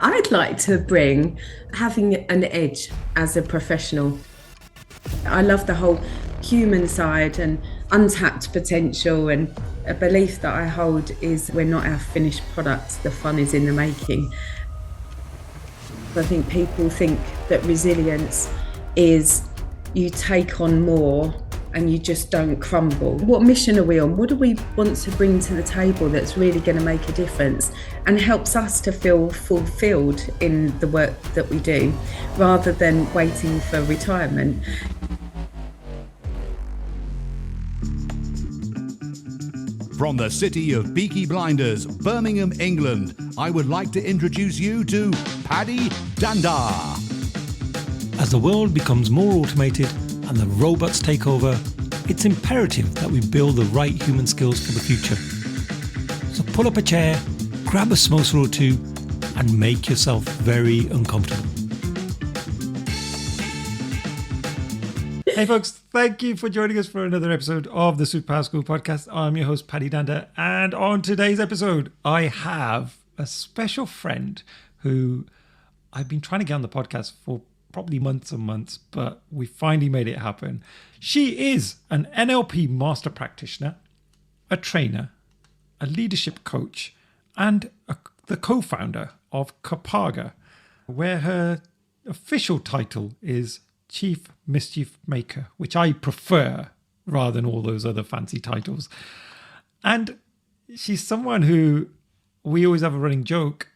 I'd like to bring having an edge as a professional. I love the whole human side and untapped potential, and a belief that I hold is we're not our finished product, the fun is in the making. I think people think that resilience is you take on more and you just don't crumble. What mission are we on? What do we want to bring to the table that's really going to make a difference and helps us to feel fulfilled in the work that we do, rather than waiting for retirement? From the city of Peaky Blinders, Birmingham, England, I would like to introduce you to Paddy Dhanda. As the world becomes more automated and the robots take over, it's imperative that we build the right human skills for the future. So pull up a chair, grab a samosa or two, and make yourself very uncomfortable. Hey folks, thank you for joining us for another episode of the Superpower School podcast. I'm your host, Paddy Dhanda, and on today's episode, I have a special friend who I've been trying to get on the podcast for probably months and months, but we finally made it happen. She is an NLP master practitioner, a trainer, a leadership coach, and the co-founder of Kaga, where her official title is Chief Mischief Maker, which I prefer rather than all those other fancy titles. And she's someone who, we always have a running joke,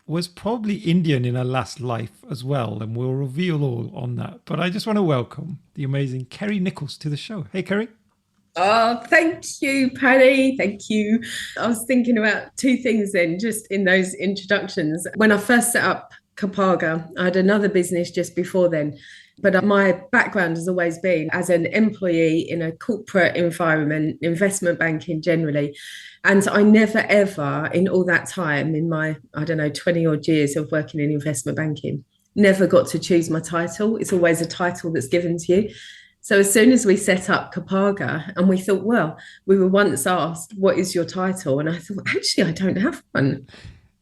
was probably Indian in her last life as well, and we'll reveal all on that. But I just want to welcome the amazing Kerry Nickols to the show. Hey, Kerry. Oh, thank you, Paddy. Thank you. I was thinking about two things then, just in those introductions. When I first set up Kaga, I had another business just before then. But my background has always been as an employee in a corporate environment, investment banking generally. And I never ever, in all that time, in my, 20 odd years of working in investment banking, never got to choose my title. It's always a title that's given to you. So as soon as we set up Kaga, and we thought, well, we were once asked, what is your title? And I thought, actually, I don't have one.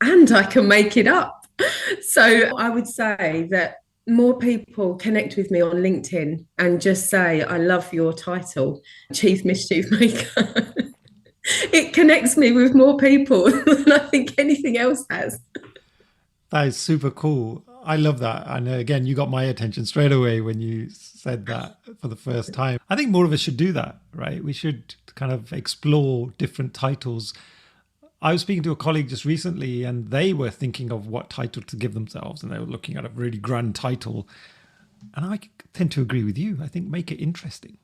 And I can make it up. So I would say that more people connect with me on LinkedIn and just say, I love your title, Chief Mischief Maker. It connects me with more people than I think anything else has. That is super cool. I love that. And again, you got my attention straight away when you said that for the first time. I think more of us should do that, right? We should kind of explore different titles. I was speaking to a colleague just recently, and they were thinking of what title to give themselves, and they were looking at a really grand title. And I tend to agree with you. I think make it interesting.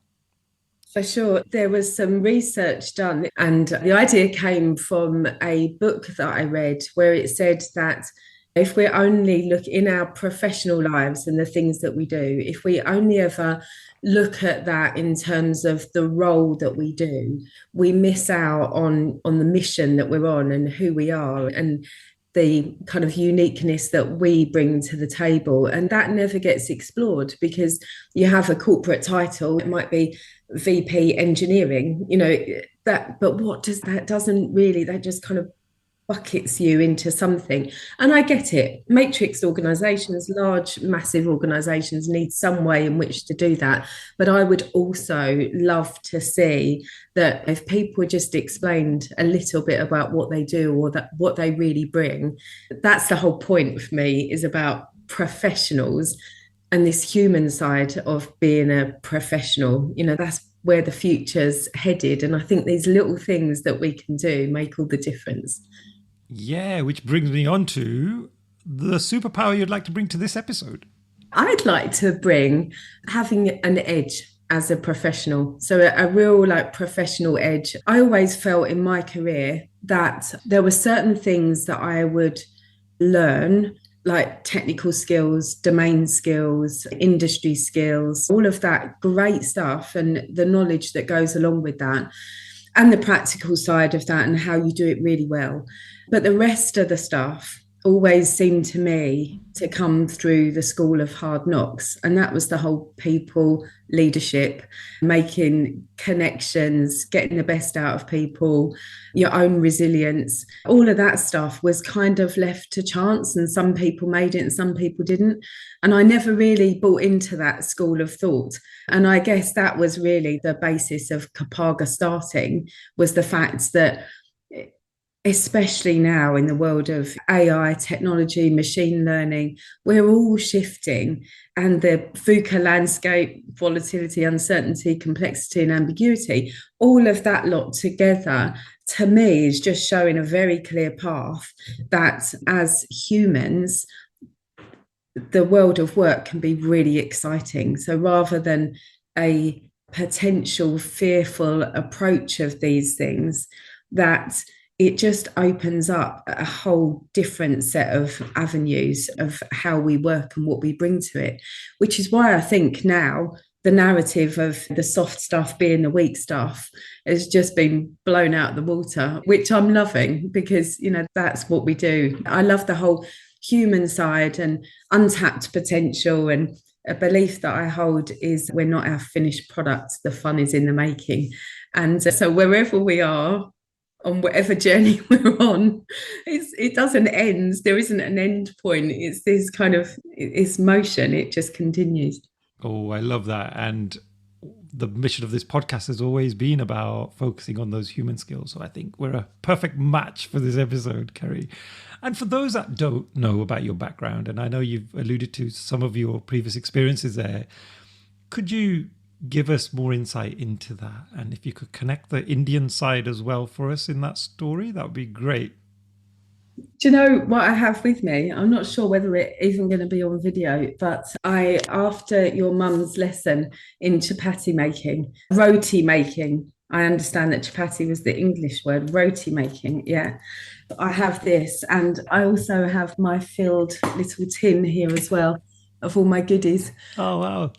For sure. There was some research done, and the idea came from a book that I read where it said that if we only look in our professional lives and the things that we do, if we only ever look at that in terms of the role that we do, we miss out on the mission that we're on and who we are and the kind of uniqueness that we bring to the table. And that never gets explored because you have a corporate title. It might be VP engineering, but what does that doesn't really, that just kind of buckets you into something. And I get it. Matrix organizations, large, massive organizations need some way in which to do that. But I would also love to see that if people just explained a little bit about what they do or that what they really bring, that's the whole point for me, is about professionals and this human side of being a professional. That's where the future's headed. And I think these little things that we can do make all the difference. Yeah, which brings me on to the superpower you'd like to bring to this episode. I'd like to bring having an edge as a professional. So a real professional edge. I always felt in my career that there were certain things that I would learn, like technical skills, domain skills, industry skills, all of that great stuff and the knowledge that goes along with that, and the practical side of that and how you do it really well. But the rest of the stuff, always seemed to me to come through the school of hard knocks. And that was the whole people leadership, making connections, getting the best out of people, your own resilience. All of that stuff was kind of left to chance. And some people made it and some people didn't. And I never really bought into that school of thought. And I guess that was really the basis of Kaga starting, was the fact that especially now in the world of AI, technology, machine learning, we're all shifting. And the VUCA landscape, volatility, uncertainty, complexity, and ambiguity, all of that lot together, to me, is just showing a very clear path that as humans, the world of work can be really exciting. So rather than a potential fearful approach of these things, that it just opens up a whole different set of avenues of how we work and what we bring to it, which is why I think now the narrative of the soft stuff being the weak stuff has just been blown out of the water, which I'm loving, because, that's what we do. I love the whole human side and untapped potential, and a belief that I hold is we're not our finished product, the fun is in the making. And so wherever we are, on whatever journey we're on, it doesn't end. There isn't an end point. It's this kind of, it's motion. It just continues. Oh, I love that. And the mission of this podcast has always been about focusing on those human skills. So I think we're a perfect match for this episode, Kerry. And for those that don't know about your background, and I know you've alluded to some of your previous experiences there, could you give us more insight into that? And if you could connect the Indian side as well for us in that story, that would be great. Do you know what I have with me? I'm not sure whether it's even going to be on video, but after your mum's lesson in chapati making, roti making, I understand that chapati was the English word, roti making, yeah. I have this, and I also have my filled little tin here as well of all my goodies. Oh, wow.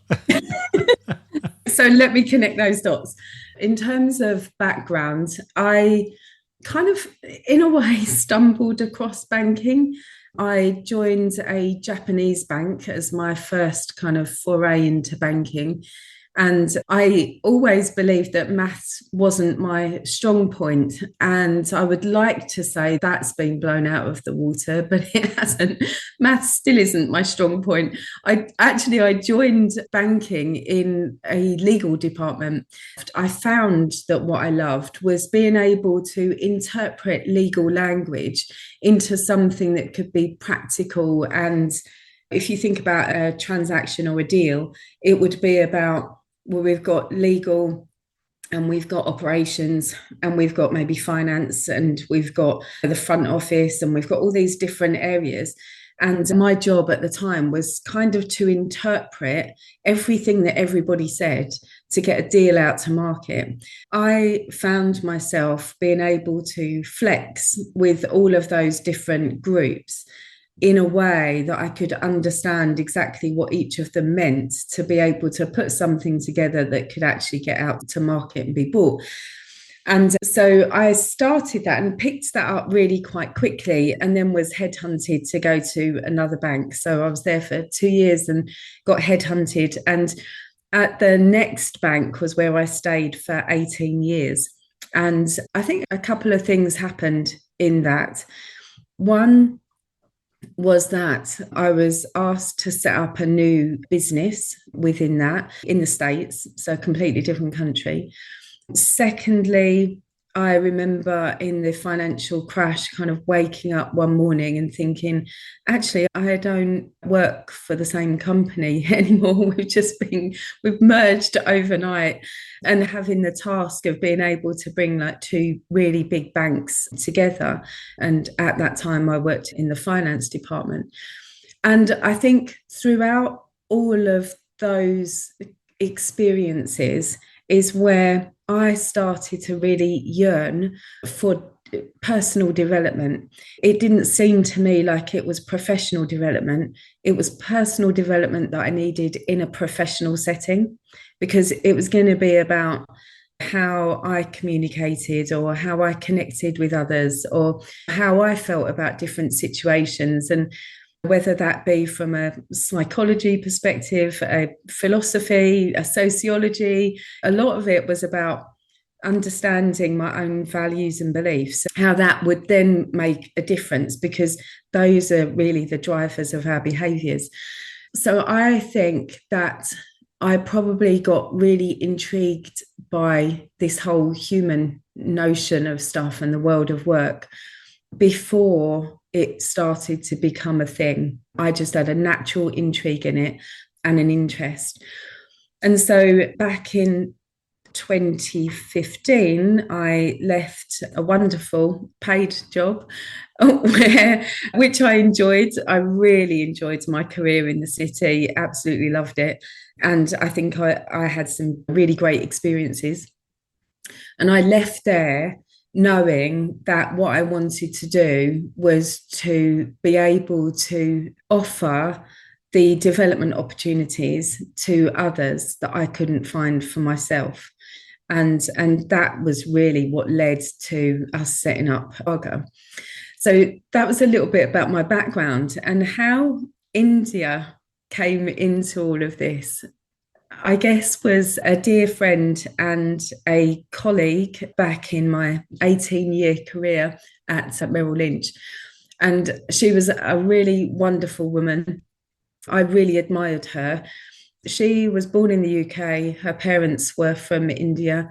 So let me connect those dots. In terms of background, I kind of, in a way, stumbled across banking. I joined a Japanese bank as my first kind of foray into banking. And I always believed that maths wasn't my strong point. And I would like to say that's been blown out of the water, but it hasn't. Maths still isn't my strong point. I joined banking in a legal department. I found that what I loved was being able to interpret legal language into something that could be practical. And if you think about a transaction or a deal, it would be about, well, we've got legal and we've got operations and we've got maybe finance and we've got the front office and we've got all these different areas. And my job at the time was kind of to interpret everything that everybody said to get a deal out to market. I found myself being able to flex with all of those different groups in a way that I could understand exactly what each of them meant, to be able to put something together that could actually get out to market and be bought. And so I started that and picked that up really quite quickly, and then was headhunted to go to another bank. So I was there for 2 years and got headhunted. And at the next bank was where I stayed for 18 years. And I think a couple of things happened in that. One was that I was asked to set up a new business within that in the States, so a completely different country. Secondly, I remember in the financial crash kind of waking up one morning and thinking, actually, I don't work for the same company anymore. We've merged overnight, and having the task of being able to bring like two really big banks together. And at that time, I worked in the finance department. And I think throughout all of those experiences is where I started to really yearn for personal development. It didn't seem to me like it was professional development. It was personal development that I needed in a professional setting, because it was going to be about how I communicated or how I connected with others or how I felt about different situations. And whether that be from a psychology perspective, a philosophy, a sociology, a lot of it was about understanding my own values and beliefs, how that would then make a difference, because those are really the drivers of our behaviours. So I think that I probably got really intrigued by this whole human notion of stuff and the world of work before it started to become a thing. I just had a natural intrigue in it and an interest. And so back in 2015, I left a wonderful paid job which I enjoyed. I really enjoyed my career in the city, absolutely loved it. And I think I had some really great experiences. And I left there knowing that what I wanted to do was to be able to offer the development opportunities to others that I couldn't find for myself. And that was really what led to us setting up Kaga. So that was a little bit about my background and how India came into all of this. I guess was a dear friend and a colleague back in my 18-year career at Merrill Lynch. And she was a really wonderful woman. I really admired her. She was born in the UK. Her parents were from India.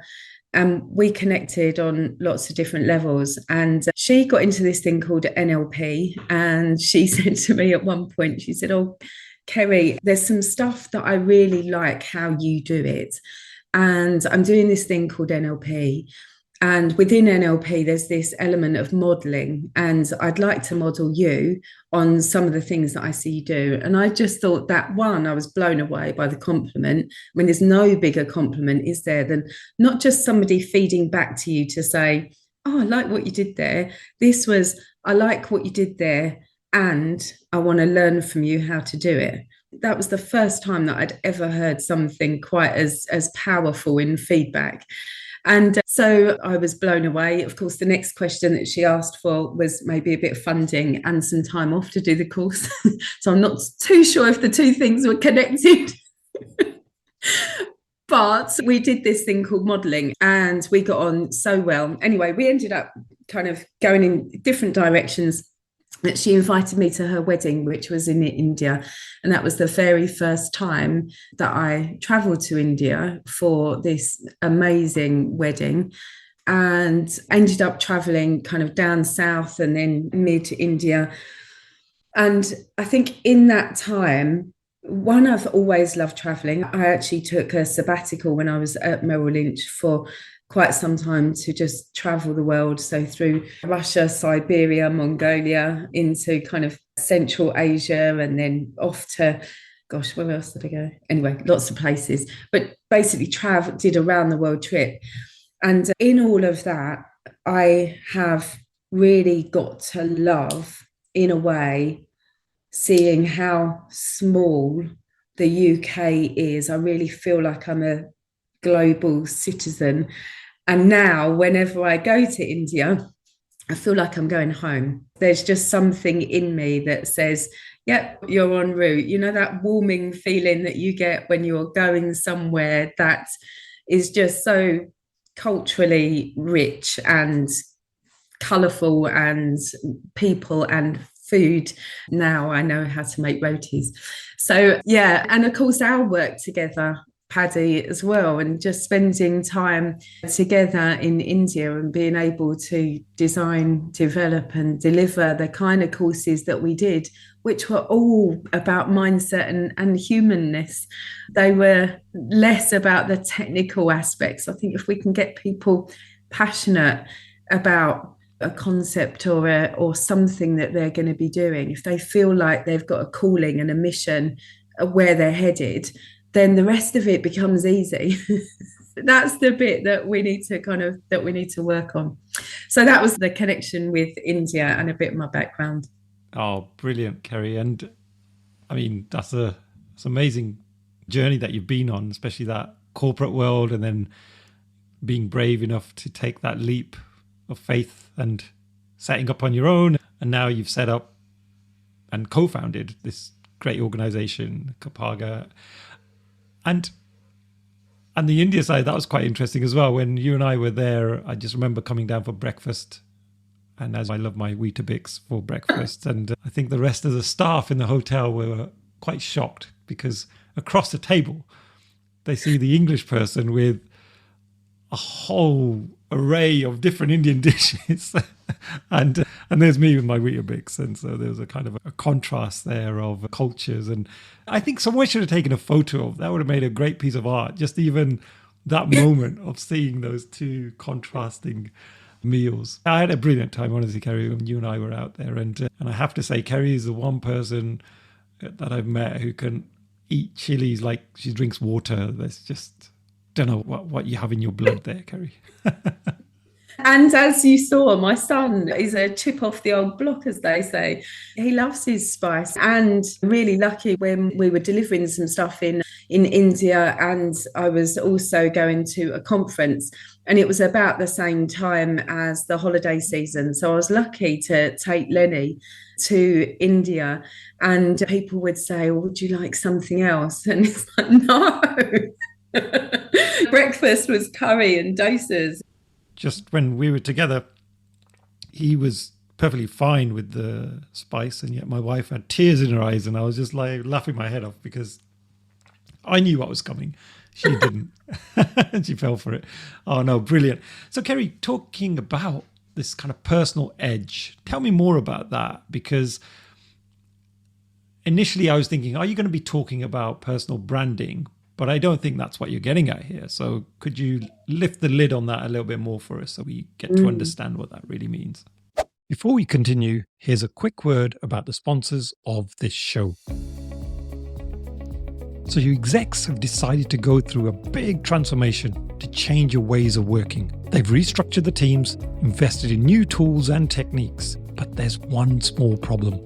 And we connected on lots of different levels. And she got into this thing called NLP. And she said to me at one point, she said, "Oh, Kerry, there's some stuff that I really like how you do it. And I'm doing this thing called NLP. And within NLP, there's this element of modeling. And I'd like to model you on some of the things that I see you do." And I just thought that, one, I was blown away by the compliment. I mean, there's no bigger compliment, is there, than not just somebody feeding back to you to say, "Oh, I like what you did there." This was, "I like what you did there, and I want to learn from you how to do it." That was the first time that I'd ever heard something quite as powerful in feedback. And so I was blown away. Of course, the next question that she asked for was maybe a bit of funding and some time off to do the course. So I'm not too sure if the two things were connected. But we did this thing called modelling and we got on so well. Anyway, we ended up kind of going in different directions. That she invited me to her wedding, which was in India. And that was the very first time that I travelled to India for this amazing wedding, and ended up travelling kind of down south and then mid-India. And I think in that time, one, I've always loved travelling. I actually took a sabbatical when I was at Merrill Lynch for quite some time to just travel the world. So through Russia, Siberia, Mongolia, into kind of Central Asia, and then off to, gosh, where else did I go? Anyway, lots of places, but basically did a round the world trip. And in all of that, I have really got to love, in a way, seeing how small the UK is. I really feel like I'm a global citizen. And now, whenever I go to India, I feel like I'm going home. There's just something in me that says, yep, you're en route. You know, that warming feeling that you get when you're going somewhere that is just so culturally rich and colourful, and people and food. Now I know how to make rotis. So, yeah. And of course, our work together, Paddy, as well, and just spending time together in India and being able to design, develop and deliver the kind of courses that we did, which were all about mindset and humanness. They were less about the technical aspects. I think if we can get people passionate about a concept or something that they're going to be doing, if they feel like they've got a calling and a mission where they're headed, then the rest of it becomes easy. That's the bit that we need to work on. So that was the connection with India and a bit of my background. Oh, brilliant, Kerry. And I mean, that's an amazing journey that you've been on, especially that corporate world, and then being brave enough to take that leap of faith and setting up on your own. And now you've set up and co-founded this great organization, Kaga. And the India side, that was quite interesting as well. When you and I were there, I just remember coming down for breakfast. And as I love my Weetabix for breakfast, and I think the rest of the staff in the hotel were quite shocked because across the table, they see the English person with a whole array of different Indian dishes. and there's me with my Weetabix. And so there was a kind of a contrast there of cultures. And I think someone should have taken a photo of that. Would have made a great piece of art. Just even that moment of seeing those two contrasting meals. I had a brilliant time, honestly, Kerry, when you and I were out there. And I have to say, Kerry is the one person that I've met who can eat chilies like she drinks water. There's just, don't know what you have in your blood there, Kerry. And as you saw, my son is a chip off the old block, as they say. He loves his spice, and really lucky when we were delivering some stuff in India, and I was also going to a conference, and it was about the same time as the holiday season. So I was lucky to take Lenny to India, and people would say, "Oh, would you like something else?" And it's like, no. Breakfast was curry and doses. Just when we were together, he was perfectly fine with the spice, and yet my wife had tears in her eyes, and I was just like laughing my head off because I knew what was coming. She didn't. And she fell for it. Oh no, brilliant. So Kerry, talking about this kind of personal edge, tell me more about that, because initially I was thinking, are you going to be talking about personal branding? But I don't think that's what you're getting at here. So could you lift the lid on that a little bit more for us so we get to understand what that really means? Before we continue, here's a quick word about the sponsors of this show. So you execs have decided to go through a big transformation to change your ways of working. They've restructured the teams, invested in new tools and techniques, but there's one small problem.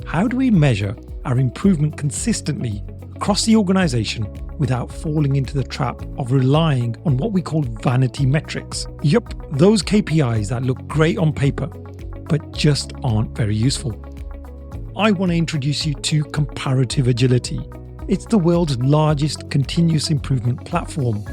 How do we measure our improvement consistently across the organization without falling into the trap of relying on what we call vanity metrics? Yup, those KPIs that look great on paper, but just aren't very useful. I want to introduce you to Comparative Agility. It's the world's largest continuous improvement platform.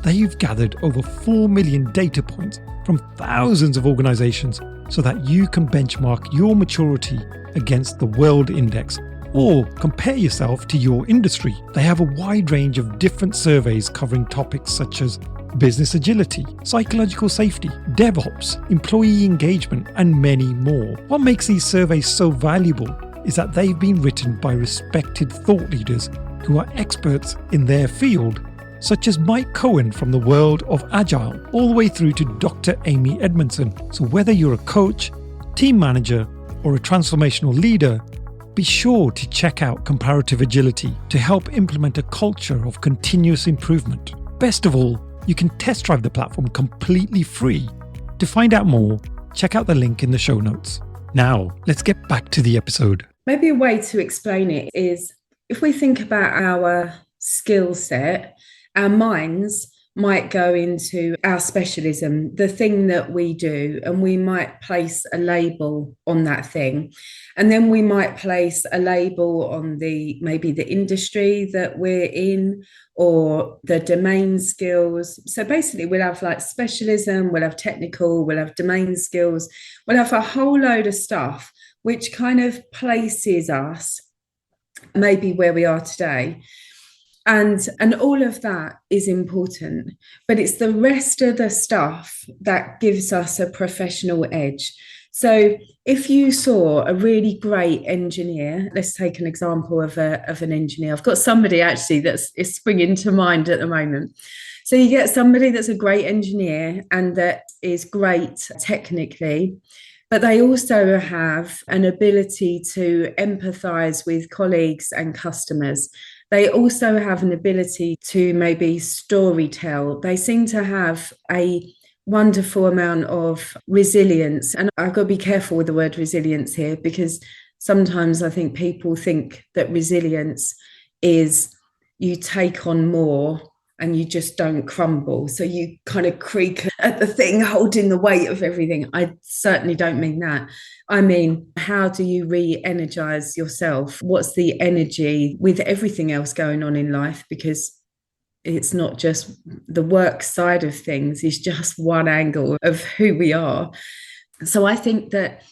They've gathered over 4 million data points from thousands of organizations so that you can benchmark your maturity against the World Index or compare yourself to your industry. They have a wide range of different surveys covering topics such as business agility, psychological safety, DevOps, employee engagement, and many more. What makes these surveys so valuable is that they've been written by respected thought leaders who are experts in their field, such as Mike Cohen from the world of Agile, all the way through to Dr. Amy Edmondson. So whether you're a coach, team manager, or a transformational leader, be sure to check out Comparative Agility to help implement a culture of continuous improvement. Best of all, you can test drive the platform completely free. To find out more, check out the link in the show notes. Now, let's get back to the episode. Maybe a way to explain it is if we think about our skill set, our minds might go into our specialism, the thing that we do, and we might place a label on that thing. And then we might place a label on maybe the industry that we're in or the domain skills. So basically we'll have like specialism, we'll have technical, we'll have domain skills, we'll have a whole load of stuff which kind of places us maybe where we are today. And all of that is important, but it's the rest of the stuff that gives us a professional edge. So if you saw a really great engineer, let's take an example of an engineer. I've got somebody actually is springing to mind at the moment. So you get somebody that's a great engineer and that is great technically, but they also have an ability to empathize with colleagues and customers. They also have an ability to maybe storytell. They seem to have a wonderful amount of resilience. And I've got to be careful with the word resilience here, because sometimes I think people think that resilience is you take on more and you just don't crumble. So you kind of creak at the thing, holding the weight of everything. I certainly don't mean that. I mean, how do you re-energize yourself? What's the energy with everything else going on in life? Because it's not just the work side of things, it's just one angle of who we are. So I think that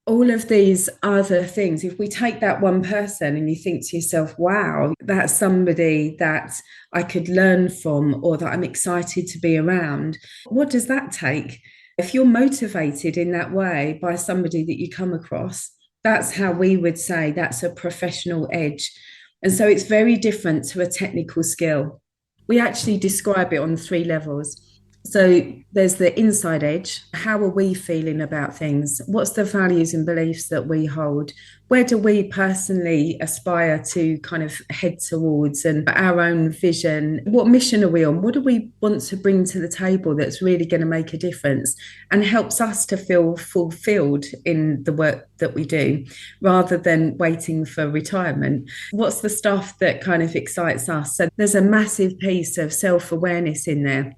all of these other things, if we take that one person and you think to yourself, wow, that's somebody that I could learn from or that I'm excited to be around, what does that take? If you're motivated in that way by somebody that you come across, that's how we would say that's a professional edge. And so it's very different to a technical skill. We actually describe it on 3 levels. So there's the inside edge. How are we feeling about things? What's the values and beliefs that we hold? Where do we personally aspire to kind of head towards, and our own vision? What mission are we on? What do we want to bring to the table that's really going to make a difference and helps us to feel fulfilled in the work that we do rather than waiting for retirement? What's the stuff that kind of excites us? So there's a massive piece of self-awareness in there,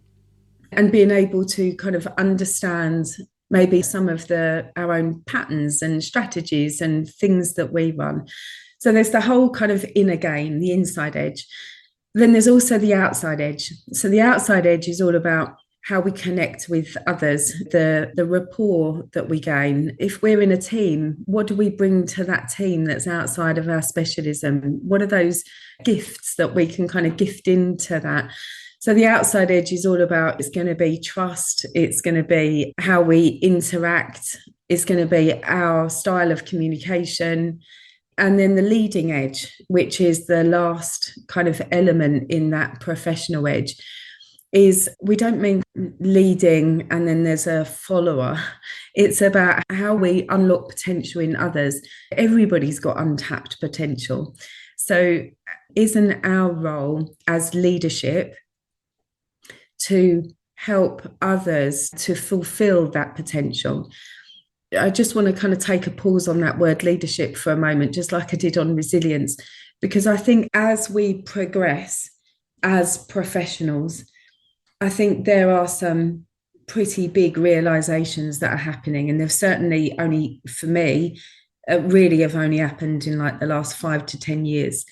and being able to kind of understand maybe some of our own patterns and strategies and things that we run. So there's the whole kind of inner game, the inside edge. Then there's also the outside edge. So the outside edge is all about how we connect with others, the rapport that we gain. If we're in a team, what do we bring to that team that's outside of our specialism? What are those gifts that we can kind of gift into that? So the outside edge is all about, it's going to be trust, it's going to be how we interact, it's going to be our style of communication. And then the leading edge, which is the last kind of element in that professional edge, is we don't mean leading and then there's a follower. It's about how we unlock potential in others. Everybody's got untapped potential. So isn't our role as leadership to help others to fulfill that potential? I just want to kind of take a pause on that word leadership for a moment, just like I did on resilience, because I think as we progress as professionals, I think there are some pretty big realizations that are happening, and they've certainly only, for me, really have only happened in like the last 5 to 10 years.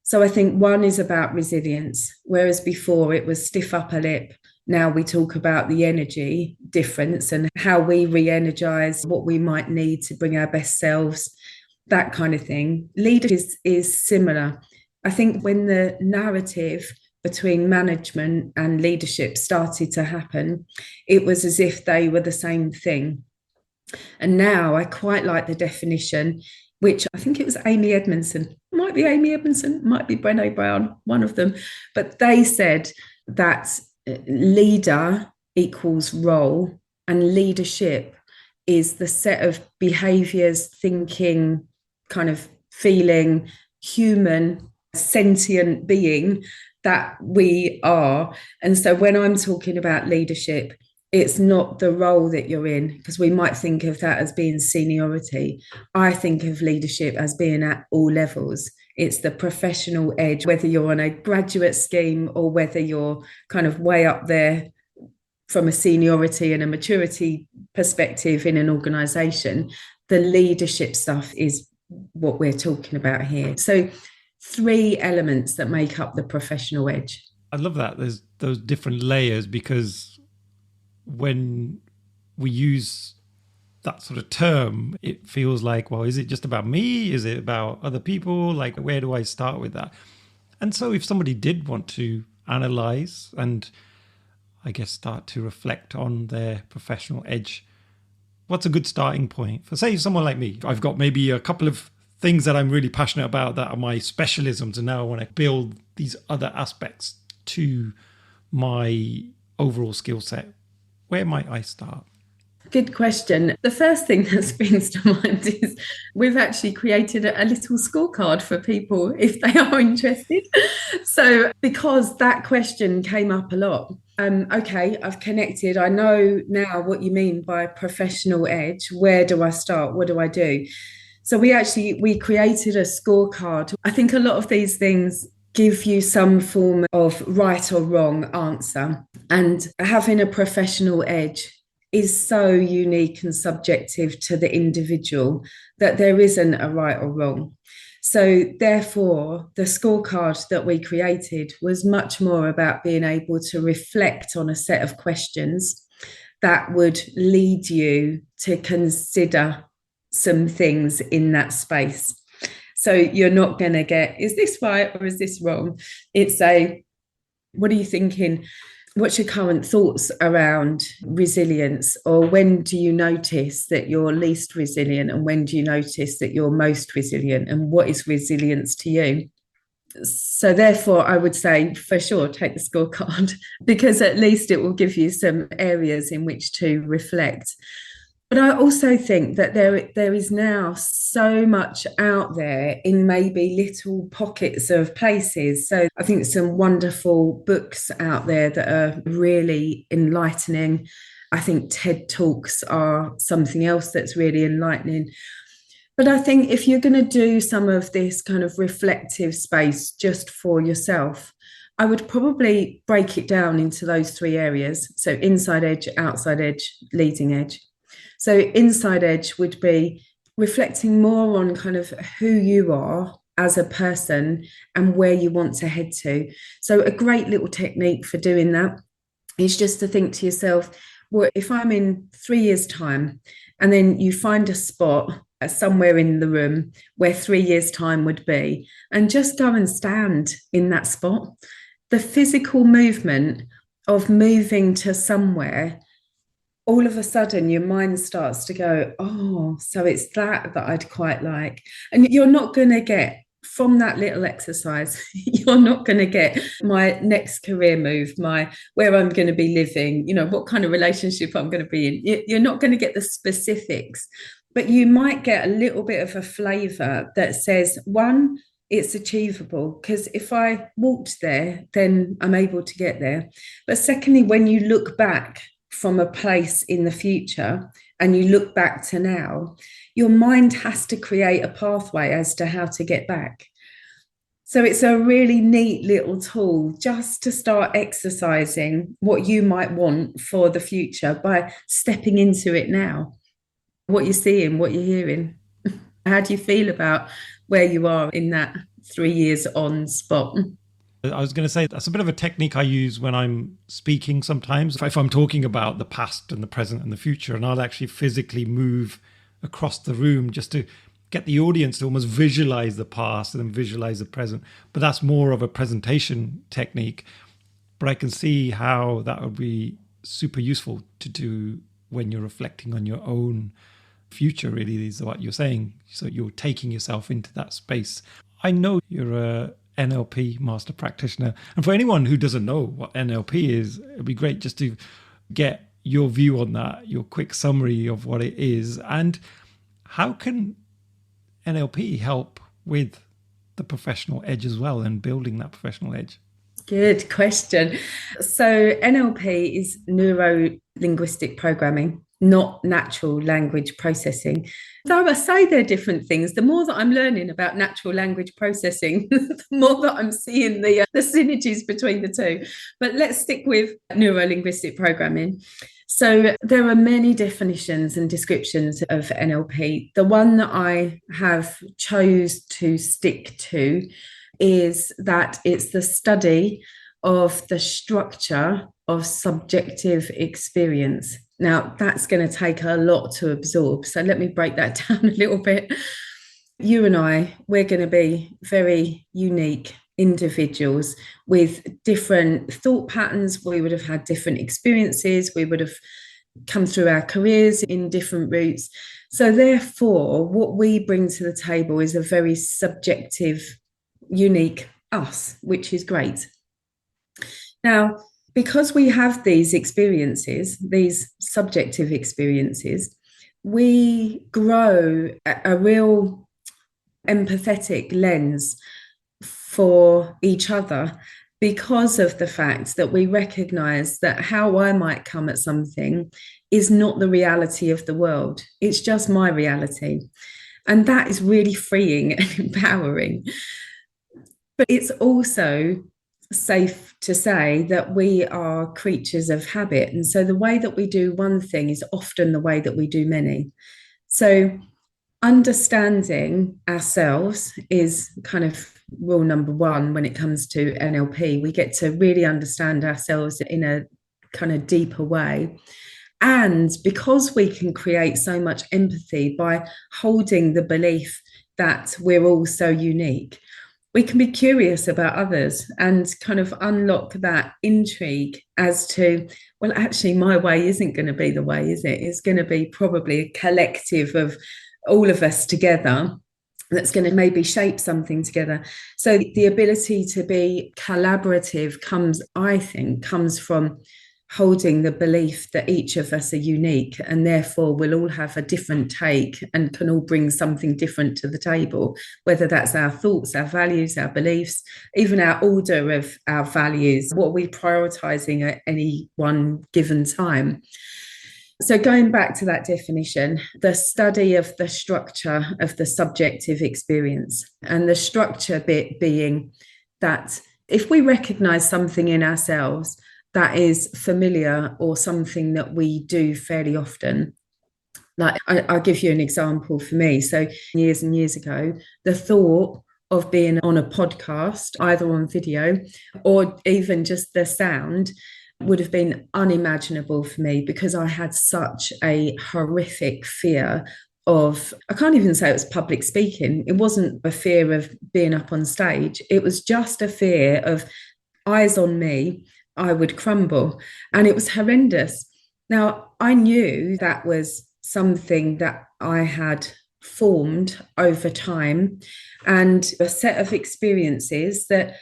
So I think one is about resilience, whereas before it was stiff upper lip. Now we talk about the energy difference and how we re-energize, what we might need to bring our best selves, that kind of thing. Leadership is similar. I think when the narrative between management and leadership started to happen, it was as if they were the same thing. And now I quite like the definition, which I think it was Amy Edmondson, might be Amy Edmondson, might be Brené Brown, one of them. But they said that leader equals role, and leadership is the set of behaviors, thinking, kind of feeling, human, sentient being that we are. And so when I'm talking about leadership, it's not the role that you're in, because we might think of that as being seniority. I think of leadership as being at all levels. It's the professional edge, whether you're on a graduate scheme or whether you're kind of way up there from a seniority and a maturity perspective in an organization. The leadership stuff is what we're talking about here. So 3 elements that make up the professional edge. I love that. There's those different layers, because when we use that sort of term, it feels like, well, is it just about me? Is it about other people? Like, where do I start with that? And so if somebody did want to analyze and I guess start to reflect on their professional edge, what's a good starting point for, say, someone like me? I've got maybe a couple of things that I'm really passionate about that are my specialisms, and now I want to build these other aspects to my overall skill set. Where might I start? Good question. The first thing that springs to mind is we've actually created a little scorecard for people if they are interested. So because that question came up a lot, okay, I've connected. I know now what you mean by professional edge. Where do I start? What do I do? So we created a scorecard. I think a lot of these things give you some form of right or wrong answer. And having a professional edge is so unique and subjective to the individual that there isn't a right or wrong. So therefore, the scorecard that we created was much more about being able to reflect on a set of questions that would lead you to consider some things in that space. So you're not going to get, is this right or is this wrong? It's what are you thinking? What's your current thoughts around resilience? Or when do you notice that you're least resilient? And when do you notice that you're most resilient? And what is resilience to you? So therefore, I would say for sure, take the scorecard, because at least it will give you some areas in which to reflect. But I also think that there is now so much out there in maybe little pockets of places. So I think some wonderful books out there that are really enlightening. I think TED Talks are something else that's really enlightening. But I think if you're going to do some of this kind of reflective space just for yourself, I would probably break it down into those three areas. So inside edge, outside edge, leading edge. So inside edge would be reflecting more on kind of who you are as a person and where you want to head to. So a great little technique for doing that is just to think to yourself, well, if I'm in 3 years' time, and then you find a spot somewhere in the room where 3 years' time would be, and just go and stand in that spot. The physical movement of moving to somewhere, all of a sudden your mind starts to go, oh, so it's that I'd quite like. And you're not going to get from that little exercise, you're not going to get my next career move, where I'm going to be living, what kind of relationship I'm going to be in. You're not going to get the specifics, but you might get a little bit of a flavor that says, one, it's achievable, because if I walked there, then I'm able to get there. But secondly, when you look back from a place in the future and you look back to now, your mind has to create a pathway as to how to get back. So it's a really neat little tool just to start exercising what you might want for the future by stepping into it now. What you're seeing, what you're hearing. How do you feel about where you are in that 3 years on spot? I was going to say that's a bit of a technique I use when I'm speaking sometimes. If I'm talking about the past and the present and the future, and I'll actually physically move across the room just to get the audience to almost visualize the past and then visualize the present. But that's more of a presentation technique. But I can see how that would be super useful to do when you're reflecting on your own future, really, is what you're saying. So you're taking yourself into that space. I know you're a NLP master practitioner. And for anyone who doesn't know what NLP is, it'd be great just to get your view on that, your quick summary of what it is, and how can NLP help with the professional edge as well and building that professional edge? Good question. So NLP is Neuro-Linguistic Programming, not natural language processing. So I say they're different things. The more that I'm learning about natural language processing, the more that I'm seeing the synergies between the two. But let's stick with neuro-linguistic programming. So there are many definitions and descriptions of NLP. The one that I have chose to stick to is that it's the study of the structure of subjective experience. Now, that's going to take a lot to absorb. So let me break that down a little bit. You and I, we're going to be very unique individuals with different thought patterns. We would have had different experiences. We would have come through our careers in different routes. So therefore, what we bring to the table is a very subjective, unique us, which is great. Now, because we have these experiences, these subjective experiences, we grow a real empathetic lens for each other because of the fact that we recognize that how I might come at something is not the reality of the world. It's just my reality. And that is really freeing and empowering. But it's also safe to say that we are creatures of habit. And so the way that we do one thing is often the way that we do many. So understanding ourselves is kind of rule number one when it comes to NLP. We get to really understand ourselves in a kind of deeper way. And because we can create so much empathy by holding the belief that we're all so unique, we can be curious about others and kind of unlock that intrigue as to, well, actually, my way isn't going to be the way, is it? It's going to be probably a collective of all of us together that's going to maybe shape something together. So the ability to be collaborative comes from holding the belief that each of us are unique, and therefore we'll all have a different take and can all bring something different to the table, whether that's our thoughts, our values, our beliefs, even our order of our values, what we're prioritizing at any one given time. So going back to that definition, the study of the structure of the subjective experience, and the structure bit being that if we recognize something in ourselves that is familiar or something that we do fairly often, like I'll give you an example for me. So years and years ago, the thought of being on a podcast, either on video or even just the sound, would have been unimaginable for me because I had such a horrific fear of, I can't even say it was public speaking. It wasn't a fear of being up on stage. It was just a fear of eyes on me, I would crumble. And it was horrendous. Now, I knew that was something that I had formed over time and a set of experiences that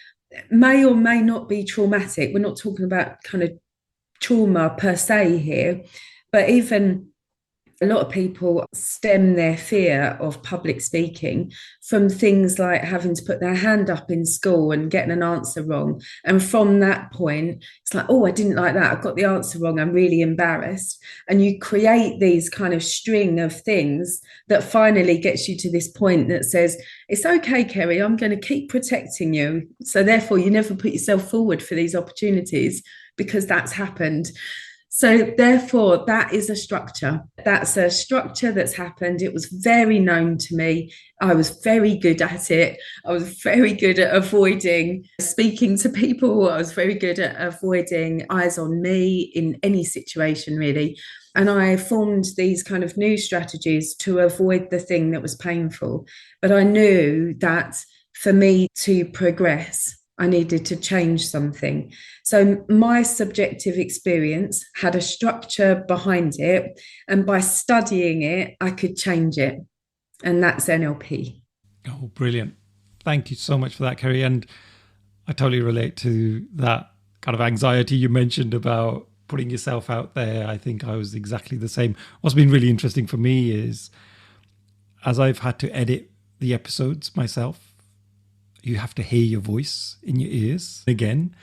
may or may not be traumatic. We're not talking about kind of trauma per se here, but even a lot of people stem their fear of public speaking from things like having to put their hand up in school and getting an answer wrong. And from that point, it's like, oh, I didn't like that. I got the answer wrong. I'm really embarrassed. And you create these kind of string of things that finally gets you to this point that says, it's okay, Kerry, I'm going to keep protecting you. So therefore, you never put yourself forward for these opportunities because that's happened. So therefore, that is a structure. That's a structure that's happened. It was very known to me. I was very good at it. I was very good at avoiding speaking to people. I was very good at avoiding eyes on me in any situation, really. And I formed these kind of new strategies to avoid the thing that was painful. But I knew that for me to progress, I needed to change something. So my subjective experience had a structure behind it, and by studying it, I could change it. And that's NLP. Oh, brilliant. Thank you so much for that, Kerry. And I totally relate to that kind of anxiety you mentioned about putting yourself out there. I think I was exactly the same. What's been really interesting for me is as I've had to edit the episodes myself, you have to hear your voice in your ears again.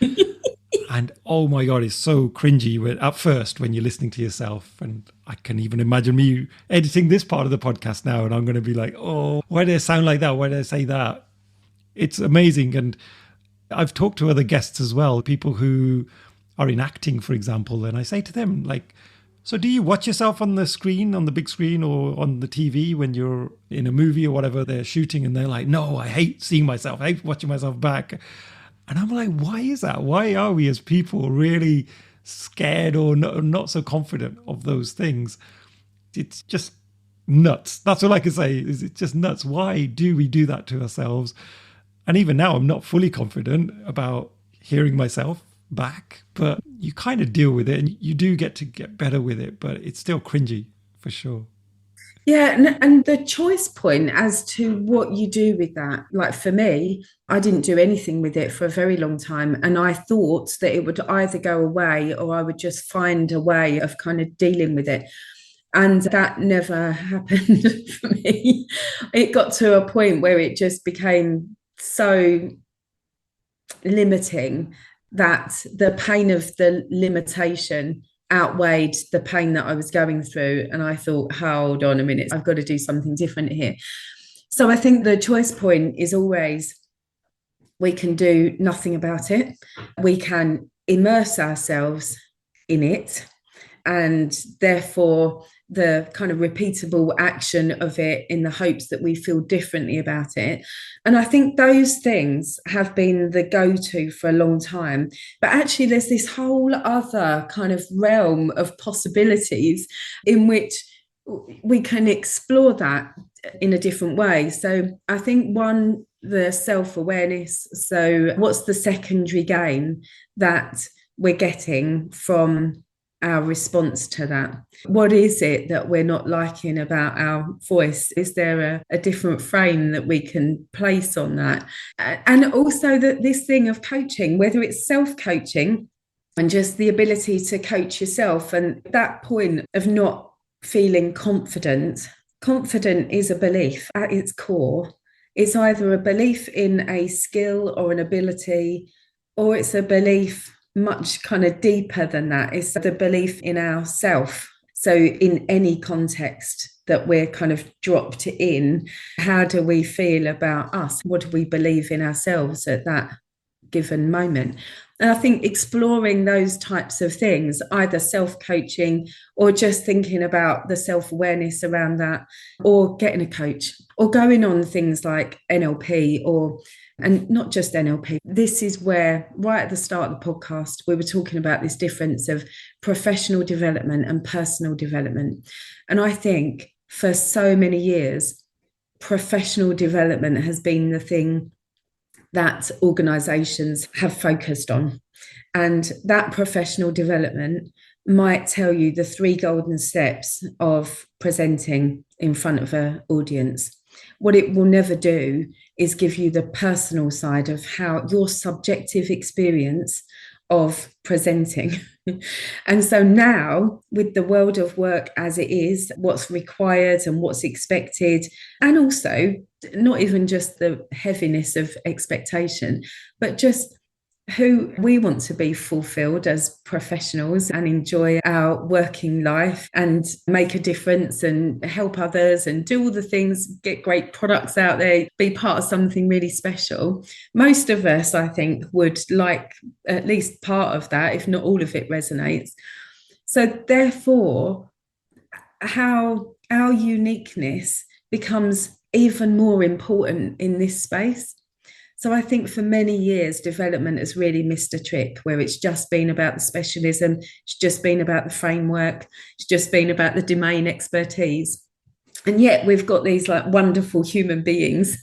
And oh my God, it's so cringy at first when you're listening to yourself. And I can even imagine me editing this part of the podcast now. And I'm going to be like, oh, why did I sound like that? Why did I say that? It's amazing. And I've talked to other guests as well, people who are in acting, for example. And I say to them, like, so do you watch yourself on the screen, on the big screen or on the TV when you're in a movie or whatever they're shooting? And they're like, no, I hate seeing myself. I hate watching myself back. And I'm like, why is that? Why are we as people really scared or not so confident of those things? It's just nuts. That's all I can say is it's just nuts. Why do we do that to ourselves? And even now, I'm not fully confident about hearing myself back, but you kind of deal with it and you do get to get better with it, but it's still cringy for sure. Yeah, and the choice point as to what you do with that, like for me, I didn't do anything with it for a very long time. And I thought that it would either go away or I would just find a way of kind of dealing with it. And that never happened for me. It got to a point where it just became so limiting that the pain of the limitation outweighed the pain that I was going through. And I thought, hold on a minute, I've got to do something different here. So I think the choice point is always we can do nothing about it. We can immerse ourselves in it, and therefore the kind of repeatable action of it in the hopes that we feel differently about it. And I think those things have been the go-to for a long time. But actually, there's this whole other kind of realm of possibilities in which we can explore that in a different way. So I think one, the self-awareness. So what's the secondary gain that we're getting from our response to that? What is it that we're not liking about our voice? Is there a different frame that we can place on that? And also that this thing of coaching, whether it's self-coaching and just the ability to coach yourself, and that point of not feeling confident. Confident is a belief at its core. It's either a belief in a skill or an ability, or it's a belief much kind of deeper than that. It's the belief in ourself. So in any context that we're kind of dropped in, how do we feel about us? What do we believe in ourselves at that given moment? And I think exploring those types of things, either self-coaching or just thinking about the self-awareness around that, or getting a coach, or going on things like NLP, and not just NLP. This is where, right at the start of the podcast, we were talking about this difference of professional development and personal development. And I think for so many years, professional development has been the thing that organisations have focused on. And that professional development might tell you the 3 golden steps of presenting in front of an audience. What it will never do is give you the personal side of how your subjective experience of presenting. And so now, with the world of work as it is, what's required and what's expected, and also not even just the heaviness of expectation, but just who we want to be fulfilled as professionals and enjoy our working life and make a difference and help others and do all the things, get great products out there, be part of something really special. Most of us, I think, would like at least part of that, if not all of it resonates. So therefore, how our uniqueness becomes even more important in this space. So I think for many years, development has really missed a trick, where it's just been about the specialism, it's just been about the framework, it's just been about the domain expertise. And yet we've got these like wonderful human beings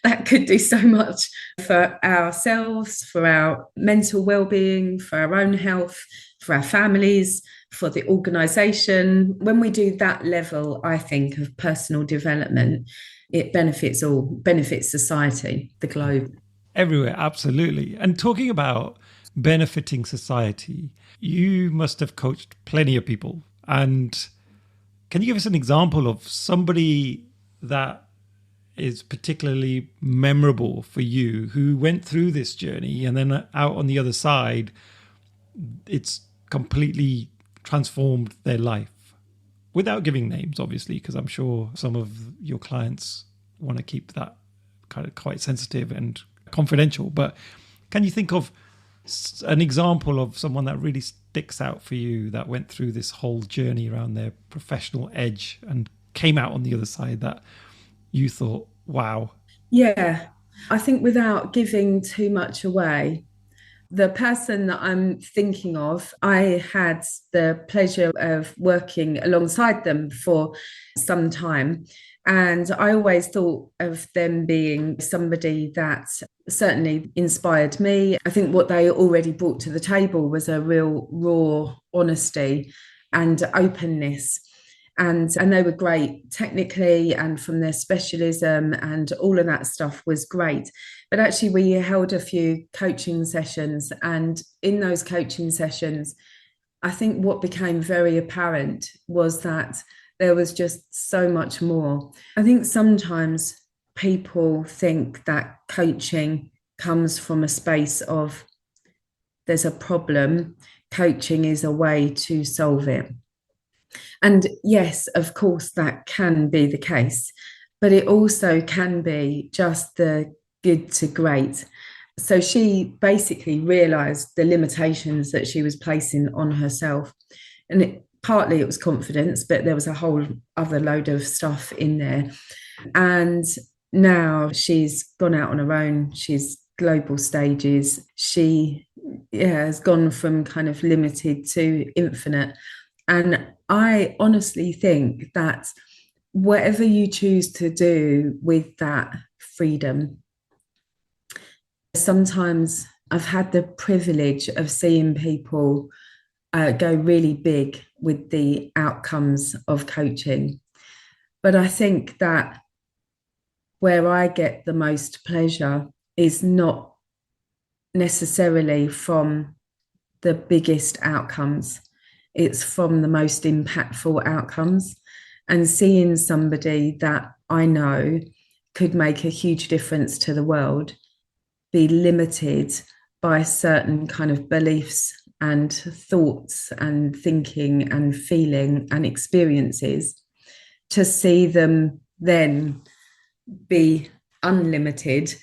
that could do so much for ourselves, for our mental well-being, for our own health, for our families, for the organisation. When we do that level, I think, of personal development, it benefits all, benefits society, the globe. Everywhere, absolutely. And talking about benefiting society, you must have coached plenty of people. And can you give us an example of somebody that is particularly memorable for you, who went through this journey and then out on the other side, it's completely transformed their life? Without giving names, obviously, because I'm sure some of your clients want to keep that kind of quite sensitive and confidential. But can you think of an example of someone that really sticks out for you, that went through this whole journey around their professional edge and came out on the other side that you thought, wow? Yeah, I think without giving too much away, the person that I'm thinking of, I had the pleasure of working alongside them for some time. And I always thought of them being somebody that certainly inspired me. I think what they already brought to the table was a real raw honesty and openness. And they were great technically, and from their specialism, and all of that stuff was great. But actually, we held a few coaching sessions, and in those coaching sessions, I think what became very apparent was that there was just so much more. I think sometimes people think that coaching comes from a space of there's a problem, coaching is a way to solve it. And yes, of course, that can be the case, but it also can be just the good to great. So she basically realized the limitations that she was placing on herself. And partly it was confidence, but there was a whole other load of stuff in there. And now she's gone out on her own. She's global stages. She has gone from kind of limited to infinite. And I honestly think that whatever you choose to do with that freedom, sometimes I've had the privilege of seeing people go really big with the outcomes of coaching. But I think that where I get the most pleasure is not necessarily from the biggest outcomes, it's from the most impactful outcomes. And seeing somebody that I know could make a huge difference to the world be limited by certain kind of beliefs and thoughts and thinking and feeling and experiences, to see them then be unlimited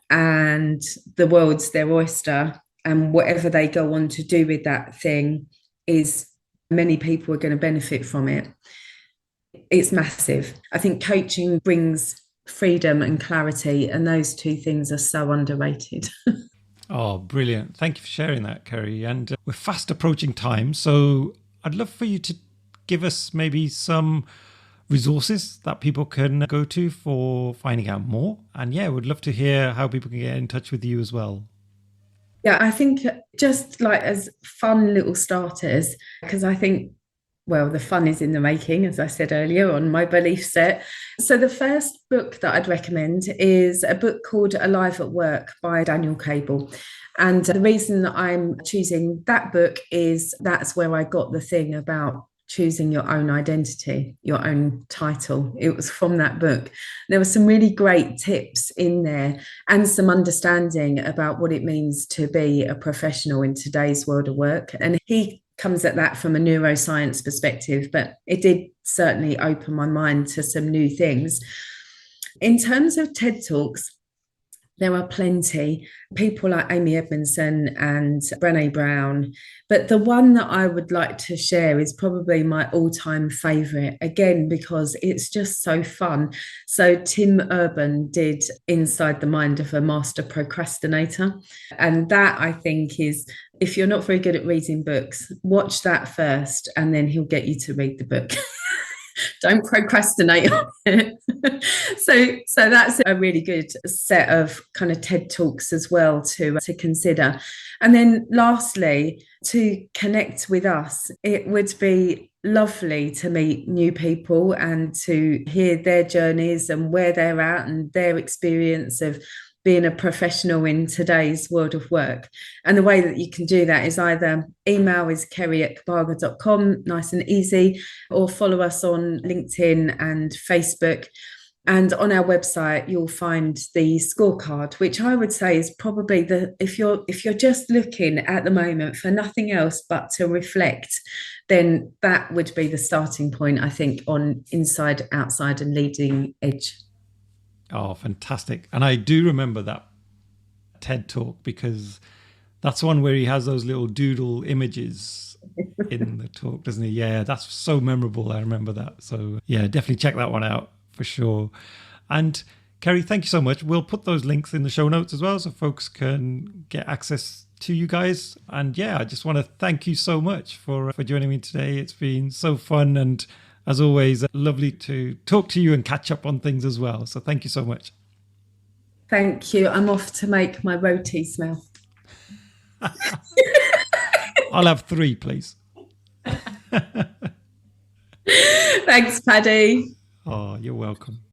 and the world's their oyster, and whatever they go on to do with that thing is, many people are going to benefit from it. It's massive. I think coaching brings freedom and clarity, and those two things are so underrated. Oh, brilliant. Thank you for sharing that, Kerry. And we're fast approaching time, so I'd love for you to give us maybe some resources that people can go to for finding out more. And yeah, we'd love to hear how people can get in touch with you as well. Yeah, I think just like as fun little starters, because I think, well, the fun is in the making, as I said earlier, on my belief set. So the first book that I'd recommend is a book called Alive at Work by Daniel Cable. And the reason that I'm choosing that book is that's where I got the thing about choosing your own identity, your own title. It was from that book. There were some really great tips in there and some understanding about what it means to be a professional in today's world of work. And he comes at that from a neuroscience perspective, but it did certainly open my mind to some new things. In terms of TED Talks, there are plenty, people like Amy Edmondson and Brené Brown. But the one that I would like to share is probably my all-time favourite, again, because it's just so fun. So Tim Urban did Inside the Mind of a Master Procrastinator. And that, I think, is, if you're not very good at reading books, watch that first, and then he'll get you to read the book. Don't procrastinate on it. So that's a really good set of kind of TED Talks as well to consider. And then lastly, to connect with us, it would be lovely to meet new people and to hear their journeys and where they're at and their experience of being a professional in today's world of work. And the way that you can do that is either email is kerry@kaga.com, nice and easy, or follow us on LinkedIn and Facebook. And on our website, you'll find the scorecard, which I would say is probably if you're just looking at the moment for nothing else but to reflect, then that would be the starting point, I think, on inside, outside, and leading edge. Oh, fantastic. And I do remember that TED Talk because that's one where he has those little doodle images in the talk, doesn't he? Yeah, that's so memorable. I remember that. So yeah, definitely check that one out for sure. And Kerry, thank you so much. We'll put those links in the show notes as well so folks can get access to you guys. And yeah, I just want to thank you so much for joining me today. It's been so fun, and as always, lovely to talk to you and catch up on things as well. So thank you so much. Thank you. I'm off to make my roti smell. I'll have 3, please. Thanks, Paddy. Oh, you're welcome.